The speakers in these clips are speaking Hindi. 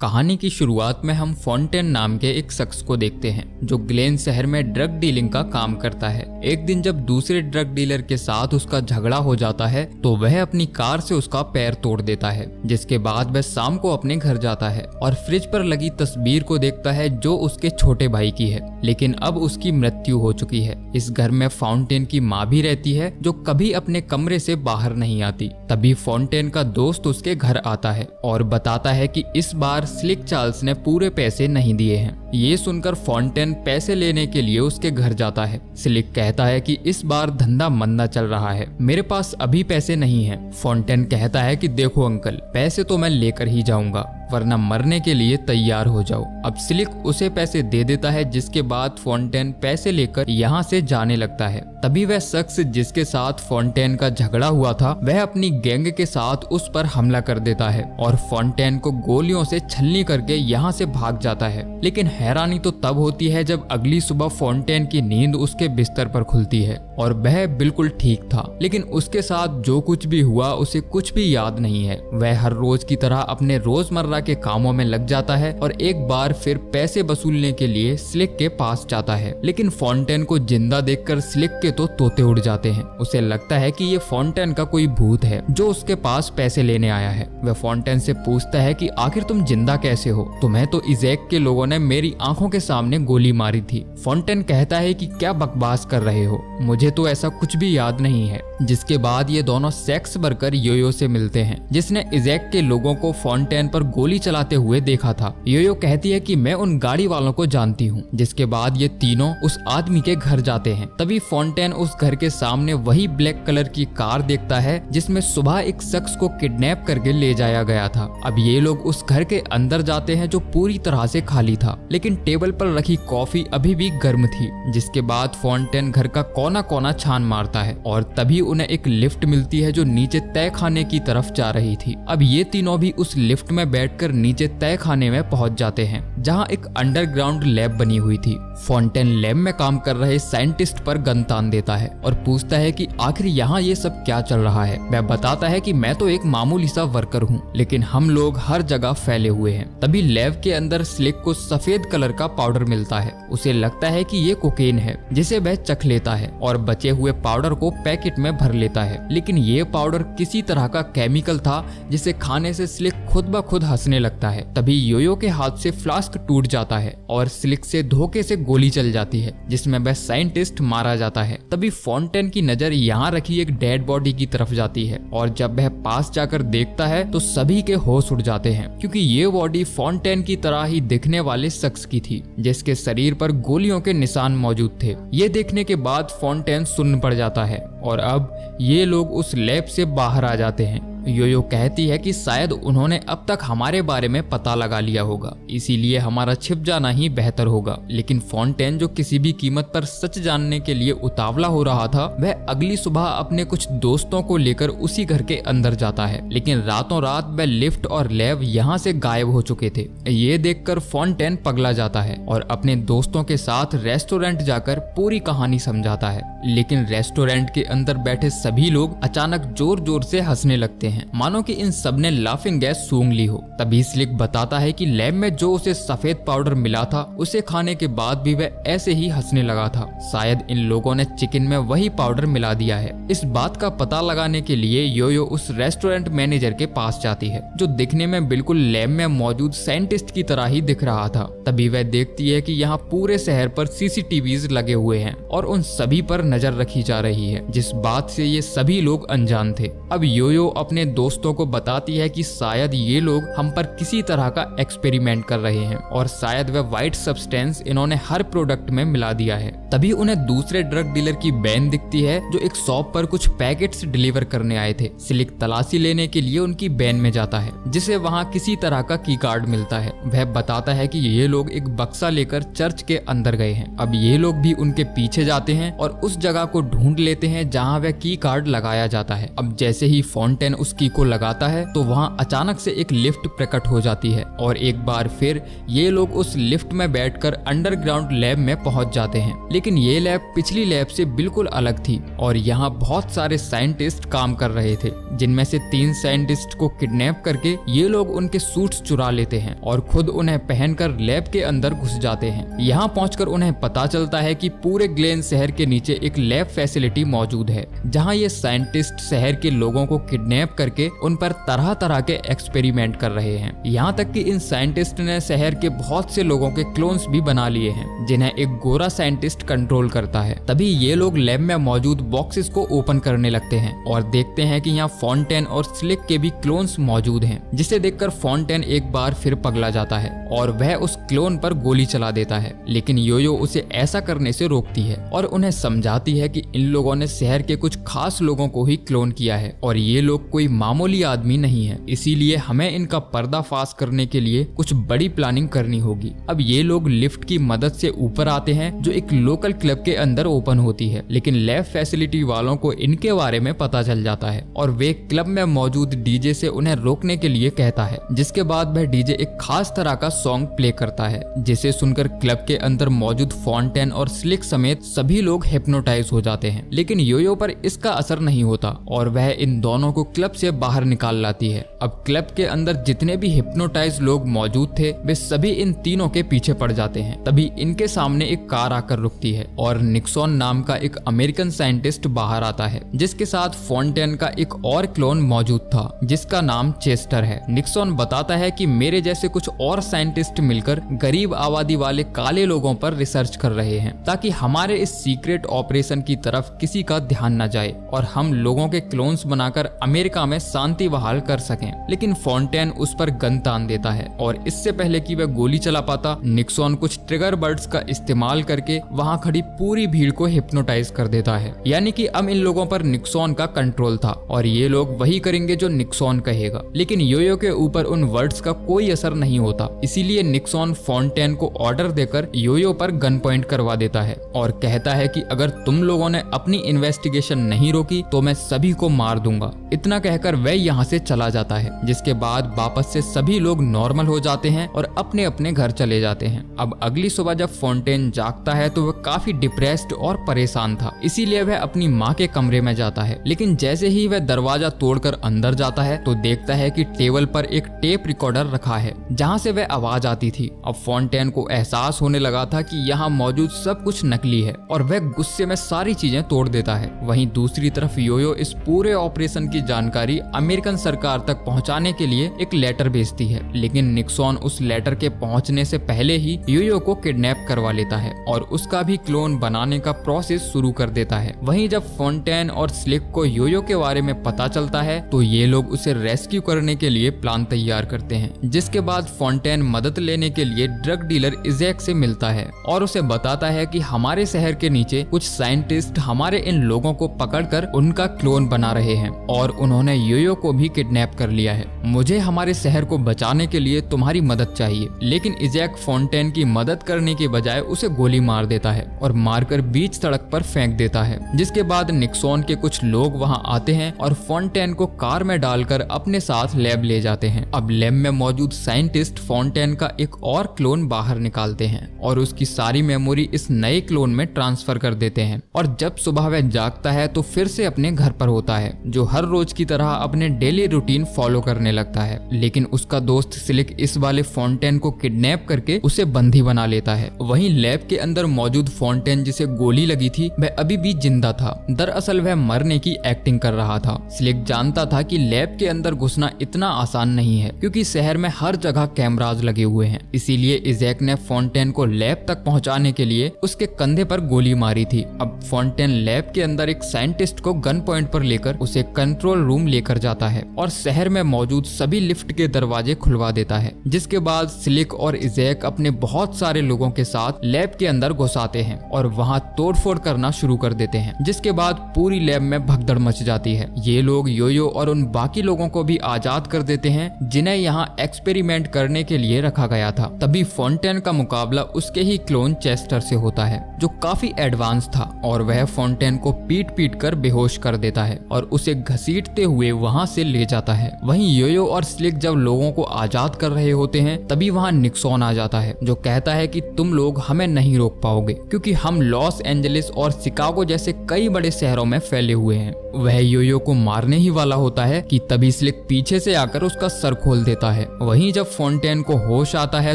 कहानी की शुरुआत में हम फॉन्टेन नाम के एक शख्स को देखते हैं जो ग्लेन शहर में ड्रग डीलिंग का काम करता है। एक दिन जब दूसरे ड्रग डीलर के साथ उसका झगड़ा हो जाता है तो वह अपनी कार से उसका पैर तोड़ देता है, जिसके बाद वह शाम को अपने घर जाता है और फ्रिज पर लगी तस्वीर को देखता है जो उसके छोटे भाई की है, लेकिन अब उसकी मृत्यु हो चुकी है। इस घर में फॉन्टेन की माँ भी रहती है जो कभी अपने कमरे से बाहर नहीं आती। तभी फॉन्टेन का दोस्त उसके घर आता है और बताता है कि इस बार स्लिक चार्ल्स ने पूरे पैसे नहीं दिए हैं। ये सुनकर फॉन्टेन पैसे लेने के लिए उसके घर जाता है। स्लिक कहता है कि इस बार धंधा मंदा चल रहा है, मेरे पास अभी पैसे नहीं हैं। फॉन्टेन कहता है कि देखो अंकल, पैसे तो मैं लेकर ही जाऊंगा, वरना मरने के लिए तैयार हो जाओ। अब स्लिक उसे पैसे दे देता है, जिसके बाद फॉन्टेन पैसे लेकर यहाँ से जाने लगता है। तभी वह शख्स जिसके साथ फॉन्टेन का झगड़ा हुआ था वह अपनी गैंग के साथ उस पर हमला कर देता है और फॉन्टेन को गोलियों से छलनी करके यहाँ से भाग जाता है। लेकिन हैरानी तो तब होती है जब अगली सुबह फॉन्टेन की नींद उसके बिस्तर पर खुलती है और वह बिल्कुल ठीक था, लेकिन उसके साथ जो कुछ भी हुआ उसे कुछ भी याद नहीं है। वह हर रोज की तरह अपने रोजमर्रा के कामों में लग जाता है और एक बार फिर पैसे वसूलने के लिए स्लिक के पास जाता है। लेकिन फॉन्टेन को जिंदा देखकर स्लिक के तो तोते उड़ जाते हैं। उसे लगता है कि ये फॉन्टेन का कोई भूत है जो उसके पास पैसे लेने आया है। वह फॉन्टेन से पूछता है कि आखिर तुम जिंदा कैसे हो? तुम्हें तो इज़ेक के लोगों ने मेरी आंखों के सामने गोली मारी थी। फॉन्टेन कहता है कि क्या बकवास कर रहे हो, मुझे तो ऐसा कुछ भी याद नहीं है। जिसके बाद ये दोनों सेक्स वर्कर योयो से मिलते हैं, जिसने इज़ेक के लोगों को फॉन्टेन पर गोली चलाते हुए देखा था। योयो कहती है कि मैं उन गाड़ी वालों को जानती हूँ। जिसके बाद ये तीनों उस आदमी के घर जाते हैं। तभी फॉन्टेन उस घर के सामने वही ब्लैक कलर की कार देखता है जिसमें सुबह एक शख्स को किडनैप करके ले जाया गया था। अब ये लोग उस घर के अंदर जाते हैं जो पूरी तरह से खाली था, लेकिन टेबल पर रखी कॉफी अभी भी गर्म थी। जिसके बाद फॉन्टेन घर का कोना कोना छान मारता है और तभी उन्हें एक लिफ्ट मिलती है जो नीचे तय खाने की तरफ जा रही थी। अब ये तीनों भी उस लिफ्ट में बैठकर नीचे तय खाने में पहुंच जाते हैं जहां एक अंडरग्राउंड लैब बनी हुई थी। फॉन्टेन लैब में काम कर रहे साइंटिस्ट पर गन तान देता है और पूछता है कि आखिर यहाँ ये सब क्या चल रहा है। वह बताता है कि मैं तो एक मामूली सा वर्कर हूँ, लेकिन हम लोग हर जगह फैले हुए हैं। तभी लैब के अंदर स्लिक को सफेद कलर का पाउडर मिलता है। उसे लगता है कि ये कोकेन है, जिसे वह चख लेता है और बचे हुए पाउडर को पैकेट में भर लेता है। लेकिन ये पाउडर किसी तरह का केमिकल था जिसे खाने से स्लिक खुद ब खुद हंसने लगता है। तभी योयो के हाथ से फ्लास्क टूट जाता है और स्लिक से धोखे से गोली चल जाती है, जिसमें वह साइंटिस्ट मारा जाता है। तभी फॉन्टेन की नजर यहाँ रखी एक डेड बॉडी की तरफ जाती है और जब वह पास जाकर देखता है तो सभी के होश उड़ जाते हैं, क्योंकि ये बॉडी फॉन्टेन की तरह ही दिखने वाले शख्स की थी जिसके शरीर पर गोलियों के निशान मौजूद थे। ये देखने के बाद फॉन्टेन सुन्न पड़ जाता है और अब ये लोग उस लैब से बाहर आ जाते हैं। योयो कहती है कि शायद उन्होंने अब तक हमारे बारे में पता लगा लिया होगा, इसीलिए हमारा छिप जाना ही बेहतर होगा। लेकिन फॉन्टेन, जो किसी भी कीमत पर सच जानने के लिए उतावला हो रहा था, वह अगली सुबह अपने कुछ दोस्तों को लेकर उसी घर के अंदर जाता है। लेकिन रातों रात वह लिफ्ट और लैब यहाँ से गायब हो चुके थे। ये देखकर फॉन्टेन पगला जाता है और अपने दोस्तों के साथ रेस्टोरेंट जाकर पूरी कहानी समझाता है। लेकिन रेस्टोरेंट के अंदर बैठे सभी लोग अचानक जोर जोर से हंसने लगते हैं, मानो कि इन सब ने लाफिंग गैस सूंघ ली हो। तभी स्लिक बताता है कि लैब में जो उसे सफेद पाउडर मिला था उसे खाने के बाद भी वह ऐसे ही हंसने लगा था। शायद इन लोगों ने चिकन में वही पाउडर मिला दिया है। इस बात का पता लगाने के लिए योयो उस रेस्टोरेंट मैनेजर के पास जाती है, जो दिखने में बिल्कुल लैब में मौजूद साइंटिस्ट की तरह ही दिख रहा था। तभी वह देखती है कि यहाँ पूरे शहर पर सीसीटीवीज लगे हुए हैं और उन सभी पर नजर रखी जा रही है, जिस बात से ये सभी लोग अनजान थे। अब योयो अपने दोस्तों को बताती है कि शायद ये लोग हम पर किसी तरह का एक्सपेरिमेंट कर रहे हैं और शायद वह व्हाइट सब्सटेंस इन्होंने हर प्रोडक्ट में मिला दिया है। तभी उन्हें दूसरे ड्रग डीलर की वैन दिखती है जो एक शॉप पर कुछ पैकेट्स डिलीवर करने आए थे। स्लिक तलाशी लेने के लिए उनकी वैन में जाता है, जिसे वहाँ किसी तरह का की कार्ड मिलता है। वह बताता है कि ये लोग एक बक्सा लेकर चर्च के अंदर गए हैं। अब ये लोग भी उनके पीछे जाते हैं और उस जगह को ढूंढ लेते हैं जहाँ वह की कार्ड लगाया जाता है। अब जैसे ही फॉन्टेन उस की को लगाता है तो वहाँ अचानक से एक लिफ्ट प्रकट हो जाती है और एक बार फिर ये लोग उस लिफ्ट में बैठकर अंडरग्राउंड लैब में पहुंच जाते हैं। लेकिन ये लैब पिछली लैब से बिल्कुल अलग थी और यहाँ बहुत सारे साइंटिस्ट काम कर रहे थे, जिनमें से 3 साइंटिस्ट को किडनैप करके ये लोग उनके सूट्स चुरा लेते हैं और खुद उन्हें पहनकर लैब के अंदर घुस जाते हैं। यहाँ पहुंचकर उन्हें पता चलता है कि पूरे ग्लेन शहर के नीचे एक लैब फैसिलिटी मौजूद है, जहाँ ये साइंटिस्ट शहर के लोगों को किडनैप करके उन पर तरह तरह के एक्सपेरिमेंट कर रहे हैं। यहाँ तक कि इन साइंटिस्ट ने शहर के बहुत से लोगों के क्लोन्स भी बना लिए हैं, जिन्हें एक गोरा साइंटिस्ट कंट्रोल करता है। तभी ये लोग लैब में मौजूद बॉक्सेस को ओपन करने लगते हैं और देखते हैं कि यहाँ फॉन्टेन और स्लिक के भी क्लोन्स मौजूद हैं, जिसे देखकर फॉन्टेन एक बार फिर पगला जाता है और वह उस क्लोन पर गोली चला देता है। लेकिन योयो उसे ऐसा करने से रोकती है और उन्हें समझाती है कि इन लोगों ने शहर के कुछ खास लोगों को ही क्लोन किया है और ये लोग कोई मामूली आदमी नहीं है, इसीलिए हमें इनका पर्दाफाश करने के लिए कुछ बड़ी प्लानिंग करनी होगी। अब ये लोग लिफ्ट की मदद से ऊपर आते हैं, जो एक लोकल क्लब के अंदर ओपन होती है। लेकिन लैब फैसिलिटी वालों को इनके बारे में पता चल जाता है और वे क्लब में मौजूद डीजे से उन्हें रोकने के लिए कहता है, जिसके बाद वह डीजे एक खास तरह का सॉन्ग प्ले करता है, जिसे सुनकर क्लब के अंदर मौजूद फॉन्टेन और स्लिक समेत सभी लोग हिप्नोटाइज हो जाते हैं। लेकिन योयो पर इसका असर नहीं होता और वह इन दोनों को क्लब से बाहर निकाल लाती है। अब क्लब के अंदर जितने भी हिप्नोटाइज लोग मौजूद थे वे सभी इन तीनों के पीछे पड़ जाते हैं। तभी इनके सामने एक कार आकर रुकती है और निक्सॉन नाम का एक अमेरिकन साइंटिस्ट बाहर आता है, जिसके साथ फॉन्टेन का एक और क्लोन मौजूद था, जिसका नाम चेस्टर है। निक्सॉन बताता है कि मेरे जैसे कुछ और साइंटिस्ट मिलकर गरीब आबादी वाले काले लोगों पर रिसर्च कर रहे हैं, ताकि हमारे इस सीक्रेट ऑपरेशन की तरफ किसी का ध्यान न जाए और हम लोगों के क्लोन्स बनाकर अमेरिका में शांति बहाल कर सकें। लेकिन फॉन्टेन उस पर गन तान देता है और इससे पहले कि वह गोली चला पाता, निक्सॉन कुछ ट्रिगर बर्ड्स का इस्तेमाल करके वहां खड़ी पूरी भीड़ को हिप्नोटाइज कर देता है। यानी कि अब इन लोगों पर निक्सॉन का कंट्रोल था और ये लोग वही करेंगे जो निक्सॉन कहेगा। लेकिन योयो के ऊपर उन वर्ड्स का कोई असर नहीं होता, इसीलिए निक्सॉन फॉन्टेन को ऑर्डर देकर योयो पर गन पॉइंट करवा देता है और कहता है कि अगर तुम लोगों ने अपनी इन्वेस्टिगेशन नहीं रोकी तो मैं सभी को मार दूंगा। इतना कहकर वह यहाँ से चला जाता है, जिसके बाद वापस से सभी लोग नॉर्मल हो जाते हैं और अपने अपने घर चले जाते हैं। अब अगली सुबह जब फॉन्टेन जागता है तो वह काफी डिप्रेस्ड और परेशान था, इसीलिए वह अपनी माँ के कमरे में जाता है। लेकिन जैसे ही वह दरवाजा तोड़कर अंदर जाता है तो देखता है कि टेबल पर एक टेप रिकॉर्डर रखा है, जहाँ से वह आवाज आती थी। अब फॉन्टेन को एहसास होने लगा था कि यहाँ मौजूद सब कुछ नकली है और वह गुस्से में सारी चीजें तोड़ देता है। वहीं दूसरी तरफ योयो इस पूरे ऑपरेशन की जानकारी अमेरिकन सरकार तक पहुंचाने के लिए एक लेटर भेजती है, लेकिन निक्सॉन उस लेटर के पहुंचने से पहले ही योयो को किडनैप करवा लेता है और उसका भी क्लोन बनाने का प्रोसेस शुरू कर देता है। वहीं जब फॉन्टेन और स्लिक को योयो के बारे में पता चलता है तो ये लोग उसे रेस्क्यू करने के लिए प्लान तैयार करते हैं, जिसके बाद फॉन्टेन मदद लेने के लिए ड्रग डीलर इजैक से मिलता है और उसे बताता है कि हमारे शहर के नीचे कुछ साइंटिस्ट हमारे इन लोगों को पकड़कर उनका क्लोन बना रहे हैं और उन्होंने योयो को भी किडनैप कर लिया है। मुझे हमारे शहर को बचाने के लिए तुम्हारी मदद चाहिए। लेकिन इजैक फॉन्टेन की मदद करने के बजाय उसे गोली मार देता है और मारकर बीच सड़क पर फेंक देता है, जिसके बाद निक्सॉन के कुछ लोग वहां आते हैं और फॉन्टेन को कार में डालकर अपने साथ लैब ले जाते हैं। अब लैब में मौजूद साइंटिस्ट फॉन्टेन का एक और क्लोन बाहर निकालते हैं और उसकी सारी मेमोरी इस नए क्लोन में ट्रांसफर कर देते हैं और जब सुबह वह जागता है तो फिर से अपने घर पर होता है, जो हर रोज की तरह अपने डेली रूटीन फॉलो करने लगता है। लेकिन उसका दोस्त स्लिक इस वाले फॉन्टेन को किडनैप करके उसे बंदी बना लेता है। वहीं लैब के अंदर मौजूद फॉन्टेन जिसे गोली लगी थी वह अभी भी जिंदा था। दरअसल वह मरने की एक्टिंग कर रहा था। स्लिक जानता था कि लैब के अंदर घुसना इतना आसान नहीं है, क्योंकि शहर में हर जगह कैमराज लगे हुए हैं। इसीलिए इजैक ने फॉन्टेन को लैब तक पहुंचाने के लिए उसके कंधे पर गोली मारी थी। अब फॉन्टेन लैब के अंदर एक साइंटिस्ट को गन पॉइंट पर लेकर उसे कंट्रोल रूम लेकर जाता है और शहर में मौजूद सभी लिफ्ट के दरवाजे खुलवा देता है, जिसके बाद स्लिक और इजैक अपने बहुत सारे लोगों के साथ लैब के अंदर घुस आते हैं और वहां तोड़फोड़ करना शुरू कर देते हैं, जिसके बाद पूरी लैब में भगदड़ मच जाती है। ये लोग योयो और उन बाकी लोगों को भी आजाद कर देते हैं जिन्हें यहाँ एक्सपेरिमेंट करने के लिए रखा गया था। तभी फॉन्टेन का मुकाबला उसके ही क्लोन चेस्टर से होता है, जो काफी एडवांस था और वह फॉन्टेन को पीट पीट कर बेहोश कर देता है और उसे घसीटते हुए वहां से ले जाता है। वहीं योयो और स्लिक जब लोगों को आजाद कर रहे होते हैं तभी वहां निक्सॉन आ जाता है, जो कहता है कि तुम लोग हमें नहीं रोक पाओगे क्योंकि हम लॉस एंजलिस और शिकागो जैसे कई बड़े शहरों में फैले हुए हैं। वह योयो को मारने ही वाला होता है कि तभी स्लिक पीछे से आकर उसका सर खोल देता है। वहीं जब फॉन्टेन को होश आता है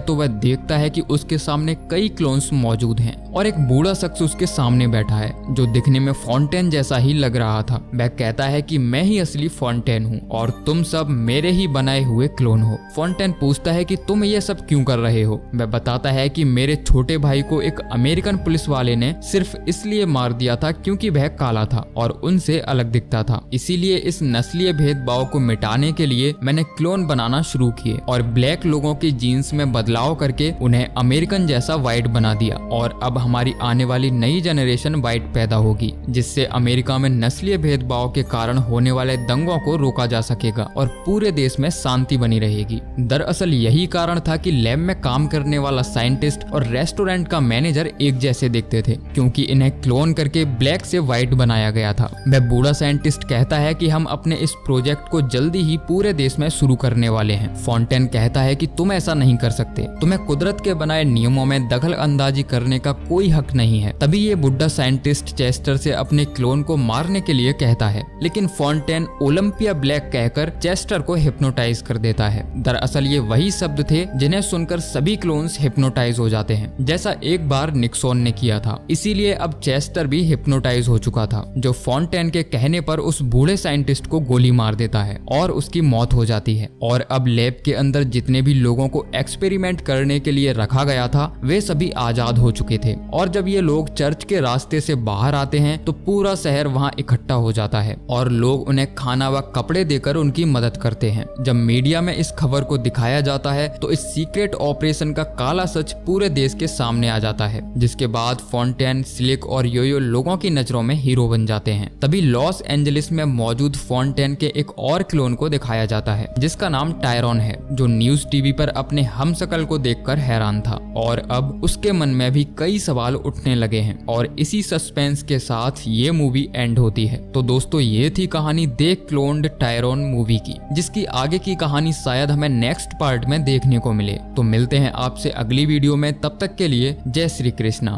तो वह देखता है कि उसके सामने कई क्लोन्स मौजूद हैं और एक बूढ़ा शख्स उसके सामने बैठा है जो दिखने में फॉन्टेन जैसा ही लग रहा था। वह कहता है कि मैं ही असली फॉन्टेन हूँ और तुम सब मेरे ही बनाए हुए क्लोन हो। फॉन्टेन पूछता है कि तुम ये सब क्यों कर रहे हो। वह बताता है कि मेरे छोटे भाई को एक अमेरिकन पुलिस वाले ने सिर्फ इसलिए मार दिया था क्योंकि वह काला था और उनसे अलग दिखता था, इसीलिए इस नस्लीय भेदभाव को मिटाने के लिए मैंने क्लोन बनाना शुरू किए और ब्लैक लोगों की जीन्स में बदलाव करके उन्हें अमेरिकन जैसा व्हाइट बना दिया और अब हमारी आने वाली नई जनरेशन व्हाइट पैदा होगी जिससे अमेरिका में नस्लीय भेदभाव के कारण होने वाले दंगों को रोका जा सकेगा और पूरे देश में शांति बनी रहेगी। दरअसल यही कारण था कि लैब में काम करने वाला साइंटिस्ट और रेस्टोरेंट का मैनेजर एक जैसे दिखते थे क्योंकि इन्हें क्लोन करके ब्लैक से व्हाइट बनाया गया था। वह बूढ़ा साइंटिस्ट कहता है कि हम अपने इस प्रोजेक्ट को जल्दी ही पूरे देश में शुरू करने वाले हैं। फॉन्टेन कहता है कि तुम ऐसा नहीं कर सकते, तुम्हें कुदरत के बनाए नियमों में दखल अंदाजी करने का कोई हक नहीं है। तभी ये बुढ़ा साइंटिस्ट चेस्टर से अपने क्लोन को मारने के लिए कहता है, लेकिन फॉन्टेन ओलंपिया ब्लैक कहकर चेस्टर को हिप्नोटाइज कर देता है। दरअसल ये वही शब्द थे जिन्हें सुनकर सभी क्लोन्स हिप्नोटाइज हो जाते हैं, जैसा एक बार निक्सॉन ने किया था। इसीलिए अब चेस्टर भी हिप्नोटाइज हो चुका था, जो फॉन्टेन के कहने पर उस बूढ़े साइंटिस्ट को गोली मार देता है और उसकी मौत हो जाती है। और अब लैब के अंदर जितने भी लोगों को एक्सपेरिमेंट करने के लिए रखा गया था वे सभी आजाद हो चुके थे। और जब ये लोग चर्च के रास्ते से बाहर आते हैं तो पूरा शहर वहां इकट्ठा हो जाता है और लोग उन्हें खाना व कपड़े देकर उनकी मदद करते हैं। जब मीडिया में इस खबर को दिखाया जाता है तो इस सीक्रेट ऑपरेशन का काला सच पूरे देश के सामने आ जाता है, जिसके बाद फॉन्टेन, स्लिक और योयो लोगों की नजरों में हीरो बन जाते हैं। तभी लॉस एंजलिस में मौजूद फॉन्टेन के एक और क्लोन को दिखाया जाता है जिसका नाम टायरॉन है, जो न्यूज टीवी पर अपने हमशक्ल को देखकर हैरान था और अब उसके मन में भी कई सवाल उठने लगे हैं। और इसी सस्पेंस के साथ ये मूवी एंड होती है। तो दोस्तों ये थी कहानी द क्लोन्ड टायरॉन मूवी की, जिसकी आगे की कहानी शायद हमें नेक्स्ट पार्ट में देखने को मिले। तो मिलते हैं आपसे अगली वीडियो में, तब तक के लिए जय श्री कृष्णा।